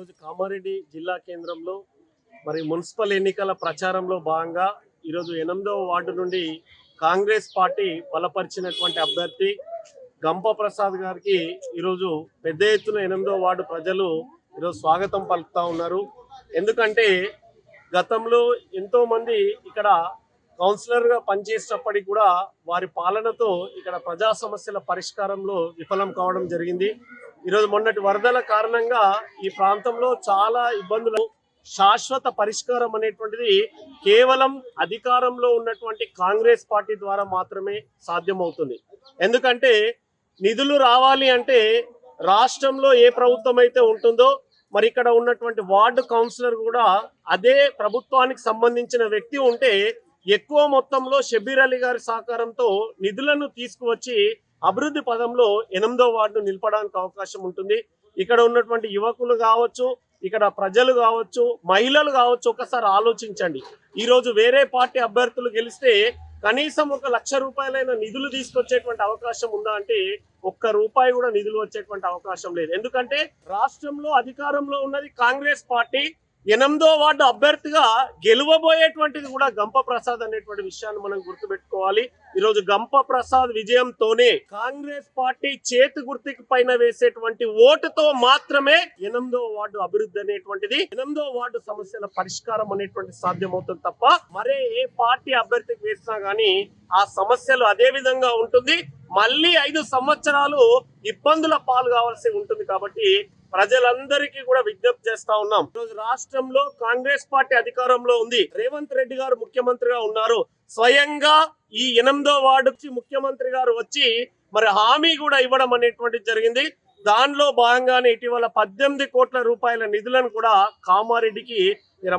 ఈరోజు కామారెడ్డి జిల్లా కేంద్రంలో మరి మున్సిపల్ ఎన్నికల ప్రచారంలో భాగంగా ఈరోజు 8వ వార్డు నుండి కాంగ్రెస్ పార్టీ బలపరిచినటువంటి అభ్యర్థి గంప ప్రసాద్ గారికి ఈరోజు పెద్ద ఎత్తున 8వ వార్డు ప్రజలు ఈరోజు స్వాగతం పలుకుతా ఉన్నారు. ఎందుకంటే గతంలో ఎంతో మంది ఇక్కడ కౌన్సిలర్ గా పనిచేసినప్పటికీ కూడా వారి పాలనతో ఇక్కడ ప్రజా సమస్యల పరిష్కారంలో విఫలం కావడం జరిగింది. ఈరోజు మొన్నటి వరదల కారణంగా ఈ ప్రాంతంలో చాలా ఇబ్బందులు, శాశ్వత పరిష్కారం అనేటువంటిది కేవలం అధికారంలో ఉన్నటువంటి కాంగ్రెస్ పార్టీ ద్వారా మాత్రమే సాధ్యమవుతుంది. ఎందుకంటే నిధులు రావాలి అంటే రాష్ట్రంలో ఏ ప్రభుత్వం అయితే ఉంటుందో మరి ఇక్కడ ఉన్నటువంటి వార్డు కౌన్సిలర్ కూడా అదే ప్రభుత్వానికి సంబంధించిన వ్యక్తి ఉంటే ఎక్కువ మొత్తంలో షబ్బీర్ అలీ గారి సహకారంతో నిధులను తీసుకువచ్చి అభివృద్ధి పదంలో 8వ వార్డును నిలపడానికి అవకాశం ఉంటుంది. ఇక్కడ ఉన్నటువంటి యువకులు కావచ్చు, ఇక్కడ ప్రజలు కావచ్చు, మహిళలు కావచ్చు, ఒకసారి ఆలోచించండి. ఈరోజు వేరే పార్టీ అభ్యర్థులు గెలిస్తే కనీసం 1 లక్ష రూపాయలైన నిధులు తీసుకొచ్చేటువంటి అవకాశం ఉందా అంటే ₹1 కూడా నిధులు వచ్చేటువంటి అవకాశం లేదు. ఎందుకంటే రాష్ట్రంలో అధికారంలో ఉన్నది కాంగ్రెస్ పార్టీ. 8వ వార్డు అభ్యర్థిగా గెలువబోయేటువంటిది కూడా గంప ప్రసాద్ అనేటువంటి విషయాన్ని మనం గుర్తుపెట్టుకోవాలి. ఈరోజు గంప ప్రసాద్ విజయంతోనే కాంగ్రెస్ పార్టీ చేతి గుర్తుకి పైన వేసేటువంటి ఓటుతో మాత్రమే 8వ వార్డు అభివృద్ధి అనేటువంటిది, 8వ వార్డు సమస్యల పరిష్కారం అనేటువంటి సాధ్యమవుతుంది తప్ప మరే ఏ పార్టీ అభ్యర్థికి వేసినా గానీ ఆ సమస్యలు అదే విధంగా ఉంటుంది. మళ్ళీ 5 సంవత్సరాలు ఇబ్బందుల పాలు కావాల్సి ఉంటుంది. కాబట్టి ప్రజలందరికీ కూడా విజ్ఞప్తి చేస్తా ఉన్నాం. ఈరోజు రాష్ట్రంలో కాంగ్రెస్ పార్టీ అధికారంలో ఉంది. రేవంత్ రెడ్డి గారు ముఖ్యమంత్రిగా ఉన్నారు. స్వయంగా ఈ 8వ వార్డు ముఖ్యమంత్రి గారు వచ్చి మరి హామీ కూడా ఇవ్వడం అనేటువంటిది జరిగింది. దానిలో భాగంగానే ఇటీవల 18 కోట్ల రూపాయల నిధులను కూడా కామారెడ్డికి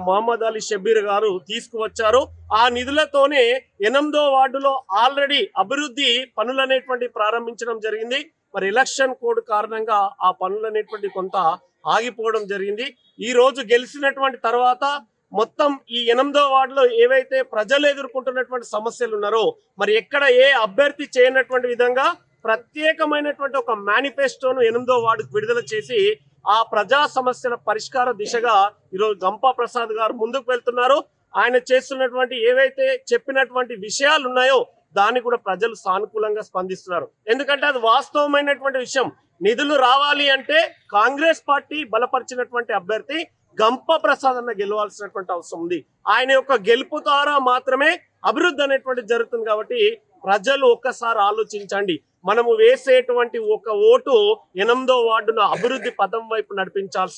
మహమ్మద్ అలీ షబ్బీర్ గారు తీసుకువచ్చారు. ఆ నిధులతోనే 8వ వార్డులో ఆల్రెడీ అభివృద్ధి పనులు అనేటువంటి ప్రారంభించడం జరిగింది. మరి ఎలక్షన్ కోడ్ కారణంగా ఆ పనులు అనేటువంటి కొంత ఆగిపోవడం జరిగింది. ఈ రోజు గెలిచినటువంటి తర్వాత మొత్తం ఈ 8వ వార్డులో ఏవైతే ప్రజలు ఎదుర్కొంటున్నటువంటి సమస్యలు ఉన్నారో మరి ఎక్కడ ఏ అభ్యర్థి చేయనటువంటి విధంగా ప్రత్యేకమైనటువంటి ఒక మేనిఫెస్టోను 8వ వార్డుకు విడుదల చేసి ఆ ప్రజా సమస్యల పరిష్కార దిశగా ఈరోజు గంప ప్రసాద్ గారు ముందుకు వెళ్తున్నారు. ఆయన చేస్తున్నటువంటి ఏవైతే చెప్పినటువంటి విషయాలు ఉన్నాయో దాన్ని కూడా ప్రజలు సానుకూలంగా స్పందిస్తున్నారు. ఎందుకంటే అది వాస్తవమైనటువంటి విషయం. నిధులు రావాలి అంటే కాంగ్రెస్ పార్టీ బలపరిచినటువంటి అభ్యర్థి గంప ప్రసాద్ అన్న గెలవాల్సినటువంటి అవసరం ఉంది. ఆయన యొక్క గెలుపు ద్వారా మాత్రమే అభివృద్ధి అనేటువంటిది జరుగుతుంది. కాబట్టి ప్రజలు ఒక్కసారి ఆలోచించండి. మనము వేసేటువంటి ఒక ఓటు 8వ వార్డును అభివృద్ధి పదం వైపు నడిపించాల్సి